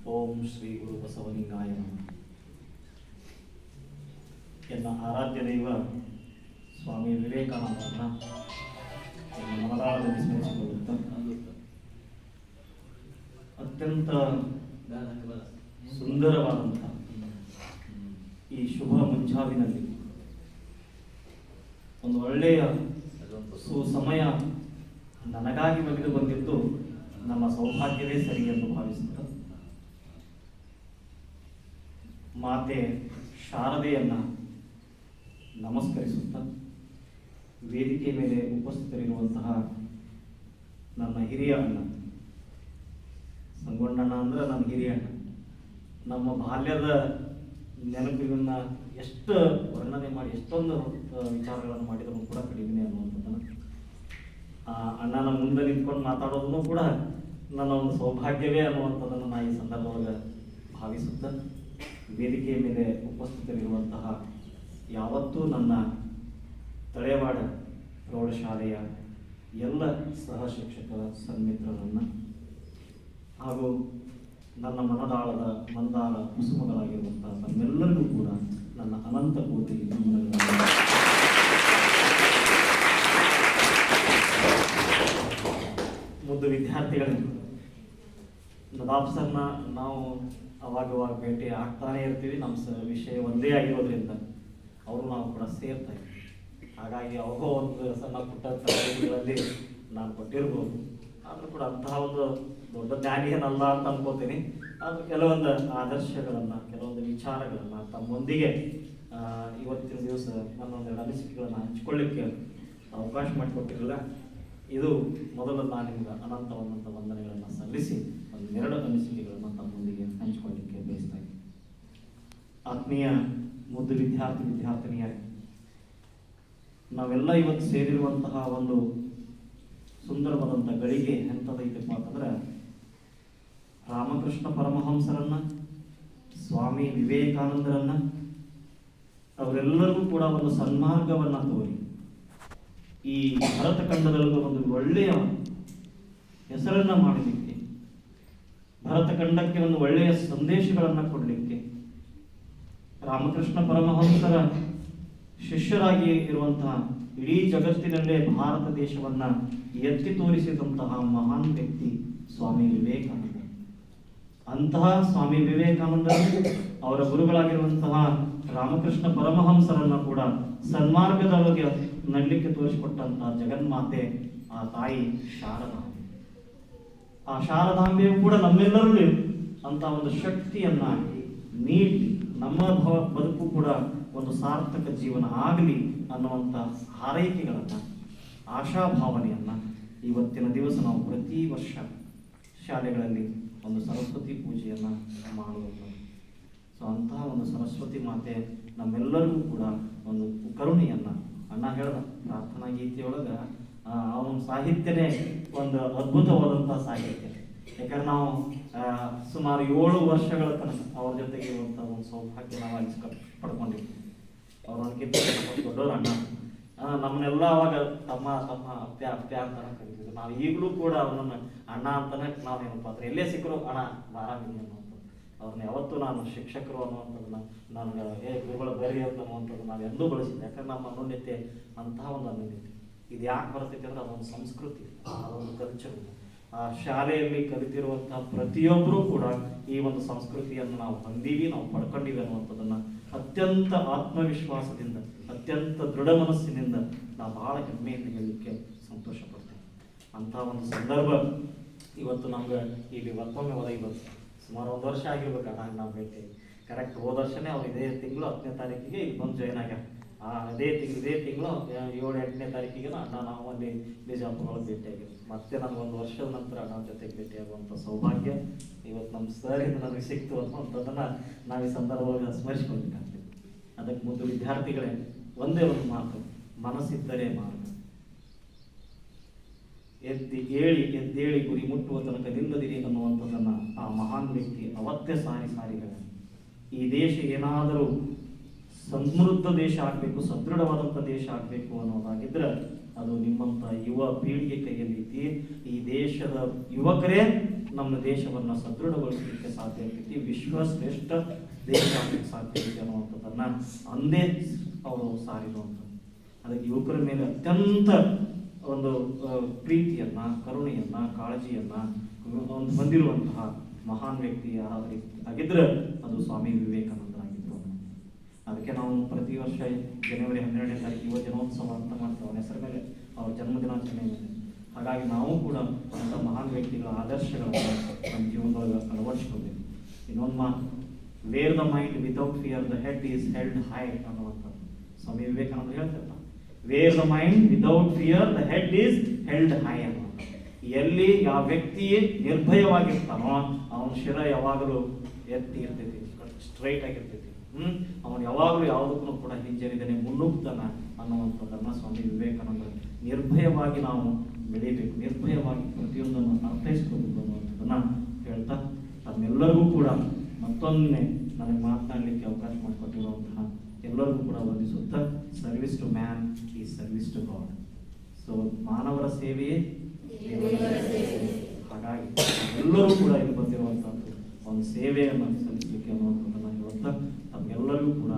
ಓಂ ಶ್ರೀ ಗುರು ಬಸವಲಿಂಗಾಯ ನಮಃ. ಎನ್ನ ಆರಾಧ್ಯ ದೈವ ಸ್ವಾಮಿ ವಿವೇಕಾನಂದರನ್ನ ಮನದಾಳದಲ್ಲಿ ಸ್ಮರಿಸಿಕೊಳ್ಳುತ್ತಾ ಅತ್ಯಂತ ಸುಂದರವಾದಂಥ ಈ ಶುಭ ಮುಂಜಾವಿನಲ್ಲಿ ಒಂದು ಒಳ್ಳೆಯ ಸುಸಮಯ ನನಗಾಗಿ ಒಗೆದು ಬಂದಿದ್ದು ನಮ್ಮ ಸೌಭಾಗ್ಯವೇ ಸರಿ ಎಂದು ಭಾವಿಸುತ್ತ ಮಾತೆ ಶಾರದೆಯನ್ನ ನಮಸ್ಕರಿಸುತ್ತ ವೇದಿಕೆ ಮೇಲೆ ಉಪಸ್ಥಿತರಿರುವಂತಹ ನನ್ನ ಹಿರಿಯ ಅಣ್ಣ ಸಂಗೊಂಡಣ್ಣ ಅಂದ್ರೆ ನನ್ನ ಹಿರಿಯ ಅಣ್ಣ, ನಮ್ಮ ಬಾಲ್ಯದ ನೆನಪಿನ ಎಷ್ಟು ವರ್ಣನೆ ಮಾಡಿ ಎಷ್ಟೊಂದು ವಿಚಾರಗಳನ್ನು ಮಾಡಿದ್ರು ಕೂಡ ಕಡಿಮೆ ಅನ್ನುವಂಥದ್ದನ್ನು ಆ ಅಣ್ಣನ ಮುಂದೆ ನಿಂತ್ಕೊಂಡು ಮಾತಾಡೋದನ್ನು ಕೂಡ ನನ್ನ ಒಂದು ಸೌಭಾಗ್ಯವೇ ಅನ್ನುವಂಥದ್ದನ್ನು ನಾನು ಈ ಸಂದರ್ಭದೊಳಗೆ ಭಾವಿಸುತ್ತ ವೇದಿಕೆಯ ಮೇಲೆ ಉಪಸ್ಥಿತರಿರುವಂತಹ ಯಾವತ್ತೂ ನನ್ನ ತಳೆವಾಡ ಪ್ರೌಢಶಾಲೆಯ ಎಲ್ಲ ಸಹ ಶಿಕ್ಷಕ ಸನ್ಮಿತ್ರರನ್ನು ಹಾಗೂ ನನ್ನ ಮನದಾಳದ ಮಂದಾರ ಕುಸುಮಗಳಾಗಿರುವಂತಹ ತಮ್ಮೆಲ್ಲರಿಗೂ ಕೂಡ ನನ್ನ ಅನಂತ ಕೋಟಿ ಮುದ್ದು ವಿದ್ಯಾರ್ಥಿಗಳು, ನದಾಬ್ ಸರ್ನ ನಾವು ಅವಾಗವಾಗ ಭೇಟಿ ಆಗ್ತಾನೆ ಇರ್ತೀವಿ. ನಮ್ಮ ವಿಷಯ ಒಂದೇ ಆಗಿರೋದ್ರಿಂದ ಅವರು ನಾವು ಕೂಡ ಸೇರ್ತಾ ಇದ್ದೀವಿ. ಹಾಗಾಗಿ ಅವೋ ಒಂದು ಸಣ್ಣ ಪುಟ್ಟ ತರಗತಿಗಳಲ್ಲಿ ನಾನು ಕೊಟ್ಟಿರ್ಬೋದು, ಆದರೂ ಕೂಡ ಅಂತಹ ಒಂದು ದೊಡ್ಡ ಜ್ಞಾನಿ ಏನಲ್ಲ ಅಂತ ಅನ್ಕೋತೀನಿ. ಆದರೂ ಕೆಲವೊಂದು ಆದರ್ಶಗಳನ್ನು, ಕೆಲವೊಂದು ವಿಚಾರಗಳನ್ನು ತಮ್ಮೊಂದಿಗೆ ಇವತ್ತಿನ ದಿವಸ ನನ್ನೊಂದೆರಡು ಅನಿಸಿಕೆಗಳನ್ನು ಹಂಚಿಕೊಳ್ಳಿಕ್ಕೆ ಅವಕಾಶ ಮಾಡಿಕೊಟ್ಟಿರಲಿಲ್ಲ. ಇದು ಮೊದಲು ನಾನು ನಿಮ್ಗೆ ಅನಂತವಾದಂಥ ವಂದನೆಗಳನ್ನು ಸಲ್ಲಿಸಿ ಒಂದೆರಡು ಅನಿಸಿಕೆಗಳನ್ನು ತಮ್ಮೊಂದಿಗೆ ಹಂಚಿಕೊಳ್ಳಿಕ್ಕೆ ಬಯಸ್ತಾ ಇದ್ದೀನಿ. ಆತ್ಮೀಯ ಮುದ್ದು ವಿದ್ಯಾರ್ಥಿನಿಯರೇ, ನಾವೆಲ್ಲ ಇವತ್ತು ಸೇರಿರುವಂತಹ ಒಂದು ಸುಂದರವಾದಂಥ ಗಳಿಗೆ ಎಂಥದೈತಪ್ಪ ಅಂತಂದ್ರೆ, ರಾಮಕೃಷ್ಣ ಪರಮಹಂಸರನ್ನ, ಸ್ವಾಮಿ ವಿವೇಕಾನಂದರನ್ನ, ಅವರೆಲ್ಲರಿಗೂ ಕೂಡ ಒಂದು ಸನ್ಮಾರ್ಗವನ್ನ ತೋರಿ ಈ ಭಾರತ ಖಂಡದಲ್ಲೂ ಒಂದು ಒಳ್ಳೆಯ ಹೆಸರನ್ನ ಮಾಡಲಿಕ್ಕೆ, ಭಾರತ ಖಂಡಕ್ಕೆ ಒಂದು ಒಳ್ಳೆಯ ಸಂದೇಶಗಳನ್ನು ಕೊಡಲಿಕ್ಕೆ, ರಾಮಕೃಷ್ಣ ಪರಮಹಂಸರ ಶಿಷ್ಯರಾಗಿ ಇರುವಂತಹ ಇಡೀ ಜಗತ್ತಿನಲ್ಲೇ ಭಾರತ ದೇಶವನ್ನ ಎತ್ತಿ ತೋರಿಸಿದಂತಹ ಮಹಾನ್ ವ್ಯಕ್ತಿ ಸ್ವಾಮಿ ವಿವೇಕಾನಂದ. ಅಂತಹ ಸ್ವಾಮಿ ವಿವೇಕಾನಂದರು ಅವರ ಗುರುಗಳಾಗಿರುವಂತಹ ರಾಮಕೃಷ್ಣ ಪರಮಹಂಸರನ್ನ ಕೂಡ ಸನ್ಮಾರ್ಗದೊಳಗೆ ನಡಲಿಕ್ಕೆ ತೋರಿಸಿಕೊಟ್ಟಂತಹ ಜಗನ್ಮಾತೆ ಆ ತಾಯಿ ಶಾರದಾಂಬೆ. ಆ ಶಾರದಾಂಬೆಯು ಕೂಡ ನಮ್ಮೆಲ್ಲರೂ ಅಂತ ಒಂದು ಶಕ್ತಿಯನ್ನ ನೀಡಿ ನಮ್ಮ ಬದುಕು ಕೂಡ ಒಂದು ಸಾರ್ಥಕ ಜೀವನ ಆಗಲಿ ಅನ್ನುವಂಥ ಹಾರೈಕೆಗಳನ್ನ, ಆಶಾಭಾವನೆಯನ್ನ ಇವತ್ತಿನ ದಿವಸ ನಾವು ಪ್ರತಿ ವರ್ಷ ಶಾಲೆಗಳಲ್ಲಿ ಒಂದು ಸರಸ್ವತಿ ಪೂಜೆಯನ್ನ ಮಾಡುವುದು. ಸೊ ಅಂತಹ ಒಂದು ಸರಸ್ವತಿ ಮಾತೆ ನಮ್ಮೆಲ್ಲರಿಗೂ ಕೂಡ ಒಂದು ಕರುಣೆಯನ್ನ, ಅಣ್ಣ ಹೇಳ್ದ ಪ್ರಾರ್ಥನಾ ಗೀತೆಯೊಳಗ ಅವನ ಸಾಹಿತ್ಯನೇ ಒಂದು ಅದ್ಭುತವಾದಂತಹ ಸಾಹಿತ್ಯ. ಯಾಕಂದ್ರೆ ನಾವು ಸುಮಾರು 7 ವರ್ಷಗಳ ತನಕ ಅವ್ರ ಜೊತೆಗೆ ಇರುವಂಥ ಒಂದು ಸೌಭಾಗ್ಯ ನಾವು ಪಡ್ಕೊಂಡಿದ್ವಿ. ಅವ್ರೊಂದಕ್ಕಿಂತ ದೊಡ್ಡವ್ರ ಅಣ್ಣ, ನಮ್ಮನ್ನೆಲ್ಲ ಅವಾಗ ತಮ್ಮ ತಮ್ಮ ಅಪ್ಪ ಅಂತಾನೆ ಕರೀತಿದ್ರು. ನಾವು ಈಗಲೂ ಕೂಡ ಅವನನ್ನ ಅಣ್ಣ ಅಂತಾನೆ ನಾವೇನಪ್ಪ ಅಂದ್ರೆ ಎಲ್ಲೇ ಸಿಕ್ಕರು ಅಣ್ಣ ಬಾರಾಮಿನಿ ಅನ್ನುವಂಥದ್ದು. ಅವ್ರನ್ನ ಯಾವತ್ತೂ ನಾನು ಶಿಕ್ಷಕರು ಅನ್ನುವಂಥದ್ದನ್ನ, ನನಗೆ ಗುರುಗಳು ಬರಿ ಅಂತ ಅನ್ನುವಂಥದ್ದು ನಾವು ಎಂದೂ ಬಳಸಿದ್ದೆ. ಯಾಕಂದ್ರೆ ನಮ್ಮ ಅನುನ್ಯತೆ ಅಂತಹ ಒಂದು ಅನುನ್ಯತೆ. ಇದು ಯಾಕೆ ಬರ್ತೈತೆ ಅಂದ್ರೆ ಅದೊಂದು ಸಂಸ್ಕೃತಿ, ಅದೊಂದು ಕಲ್ಚರ್. ಆ ಶಾಲೆಯಲ್ಲಿ ಕಲಿತಿರುವಂತಹ ಪ್ರತಿಯೊಬ್ಬರೂ ಕೂಡ ಈ ಒಂದು ಸಂಸ್ಕೃತಿಯನ್ನು ನಾವು ಹೊಂದೀವಿ, ನಾವು ಪಡ್ಕೊಂಡಿವಿ ಅನ್ನುವಂಥದ್ದನ್ನ ಅತ್ಯಂತ ಆತ್ಮವಿಶ್ವಾಸದಿಂದ, ಅತ್ಯಂತ ದೃಢ ಮನಸ್ಸಿನಿಂದ ನಾವು ಬಹಳ ಹೆಮ್ಮೆಯಿಂದ ಹೇಳಲಿಕ್ಕೆ ಸಂತೋಷ ಪಡ್ತೇವೆ. ಅಂತಹ ಒಂದು ಸಂದರ್ಭ ಇವತ್ತು ನಮ್ಗೆ ಇಲ್ಲಿ ಮತ್ತೊಮ್ಮೆ ಒದಗಿ ಬಂತು. ಸುಮಾರು 1 ವರ್ಷ ಆಗಿರ್ಬೇಕಣ್ಣ ನಾವು ಭೇಟಿ. ಕರೆಕ್ಟ್ ಹೋದ ವರ್ಷನೇ ಅವ್ರು ಇದೇ ತಿಂಗಳು 10ನೇ ತಾರೀಕಿಗೆ ಇಲ್ಲಿ ಬಂದು ಜಾಯ್ನ್ ಆಗ್ಯಾರ. ಇದೇ ತಿಂಗಳು 7-8ನೇ ತಾರೀಕಿಗೆ ಅಣ್ಣ ನಾವು ಅಲ್ಲಿ ಬಿಜಾಪುರೊಳಗೆ ಭೇಟಿಯಾಗಿದ್ವಿ. ಮತ್ತೆ ನನಗೆ 1 ವರ್ಷದ ನಂತರ ಅಣ್ಣ ಜೊತೆಗೆ ಭೇಟಿಯಾಗುವಂಥ ಸೌಭಾಗ್ಯ ಇವತ್ತು ನಮ್ಮ ಸರಿಂದ ನನಗೆ ಸಿಕ್ತು ಅನ್ನುವಂಥದ್ದನ್ನು ನಾವು ಈ ಸಂದರ್ಭವಾಗಿ ಸ್ಮರಿಸ್ಕೊಳ್ಬೇಕಾಗ್ತದೆ. ಅದಕ್ಕೆ ಮುದ್ದು ವಿದ್ಯಾರ್ಥಿಗಳೇ, ಒಂದೇ ಒಂದು ಮಾತು, ಮನಸ್ಸಿದ್ದರೆ ಮಾರ್ಗ. ಎದ್ದೇಳಿ ಗುರಿ ಮುಟ್ಟುವ ತನಕ ನಿಲ್ಲದಿರಿ ಅನ್ನುವಂಥದ್ದನ್ನು ಆ ಮಹಾನ್ ವ್ಯಕ್ತಿ ಅವತ್ತೇ ಸಾರಿಗಳ ಈ ದೇಶ ಏನಾದರೂ ಸಮೃದ್ಧ ದೇಶ ಆಗಬೇಕು, ಸದೃಢವಾದಂಥ ದೇಶ ಆಗಬೇಕು ಅನ್ನೋದಾಗಿದ್ರೆ ಅದು ನಿಮ್ಮಂಥ ಯುವ ಪೀಳಿಗೆ ಕೈಯಲ್ಲಿ ಐತಿ. ಈ ದೇಶದ ಯುವಕರೇ ನಮ್ಮ ದೇಶವನ್ನು ಸದೃಢಗೊಳಿಸಲಿಕ್ಕೆ ಸಾಧ್ಯ ಆಗ್ತೈತಿ, ವಿಶ್ವ ಶ್ರೇಷ್ಠ ದೇಶ ಆಗಲಿಕ್ಕೆ ಸಾಧ್ಯ ಇದೆ ಅನ್ನುವಂಥದ್ದನ್ನು ಅಂದೇ ಅವರು ಸಾರಿರುವಂಥದ್ದು. ಅದಕ್ಕೆ ಯುವಕರ ಮೇಲೆ ಅತ್ಯಂತ ಒಂದು ಪ್ರೀತಿಯನ್ನ, ಕರುಣೆಯನ್ನ, ಕಾಳಜಿಯನ್ನ ಒಂದು ಹೊಂದಿರುವಂತಹ ಮಹಾನ್ ವ್ಯಕ್ತಿ ಆಗಿದ್ರೆ ಅದು ಸ್ವಾಮಿ ವಿವೇಕಾನಂದರಾಗಿದ್ದರು. ಅದಕ್ಕೆ ನಾವು ಪ್ರತಿ ವರ್ಷ ಜನವರಿ 12ನೇ ತಾರೀಕು ಯುವ ಜನೋತ್ಸವ ಅಂತ ಮಾಡ್ತೇವೆ, ಅವನ ಹೆಸರ ಮೇಲೆ, ಅವರ ಜನ್ಮ ದಿನಾಚರಣೆ ಮೇಲೆ. ಹಾಗಾಗಿ ನಾವು ಕೂಡ ಅಂಥ ಮಹಾನ್ ವ್ಯಕ್ತಿಗಳ ಆದರ್ಶಗಳನ್ನು ನಮ್ಮ ಜೀವನದೊಳಗೆ ಅಳವಡಿಸ್ಕೊಳ್ಬೇಕು. ಇನ್ನೊಂದು ಮಾತು, where the mind without fear the head is held high ಅನ್ನುವಂಥದ್ದು ಸ್ವಾಮಿ ವಿವೇಕಾನಂದ ಹೇಳ್ತಾರಲ್ಲ. Where the mind without fear the head is held high ಅನ್ನುವಂಥದ್ದು. ಎಲ್ಲಿ ಯಾವ ವ್ಯಕ್ತಿ ನಿರ್ಭಯವಾಗಿರ್ತಾನೋ ಅವನ ಶಿರ ಯಾವಾಗಲೂ ಎತ್ತಿ ಇರ್ತೈತಿ, ಸ್ಟ್ರೈಟ್ ಆಗಿರ್ತೈತಿ. ಅವನು ಯಾವಾಗಲೂ ಯಾವುದಕ್ಕೂ ಕೂಡ ಹಿಂಜರಿದೇನೆ ಮುನ್ನುಗ್ತಾನ ಅನ್ನುವಂಥದ್ದನ್ನು ಸ್ವಾಮಿ ವಿವೇಕಾನಂದ ನಿರ್ಭಯವಾಗಿ ನಾವು ಬೆಳೀಬೇಕು, ನಿರ್ಭಯವಾಗಿ ಪ್ರತಿಯೊಂದನ್ನು ಅರ್ಥೈಸ್ಕೋಬೇಕು ಅನ್ನುವಂಥದ್ದನ್ನು ಹೇಳ್ತಾ ತಮ್ಮೆಲ್ಲರಿಗೂ ಕೂಡ ಮತ್ತೊಮ್ಮೆ ನನಗೆ ಮಾತನಾಡಲಿಕ್ಕೆ ಅವಕಾಶ ಮಾಡಿಕೊಟ್ಟಿರುವಂತಹ ಎಲ್ಲರಿಗೂ ಕೂಡ ವಂದಿಸುತ್ತಾ, ಸರ್ವಿಸ್ ಟು ಮ್ಯಾನ್ ಈ ಸರ್ವಿಸ್ ಟು ಗಾಡ್. ಸೊ ಮಾನವರ ಸೇವೆಯೇ ದೇವರ ಸೇವೆ. ಹಾಗಾಗಿ ಎಲ್ಲರೂ ಕೂಡ ಇಲ್ಲಿ ಬಂದಿರುವಂಥದ್ದು ಒಂದು ಸೇವೆಯನ್ನು ಸಲ್ಲಿಸಲಿಕ್ಕೆ ಅನ್ನುವಂಥದ್ದನ್ನು ಹೇಳುತ್ತಾ ತಮ್ಮೆಲ್ಲರಿಗೂ ಕೂಡ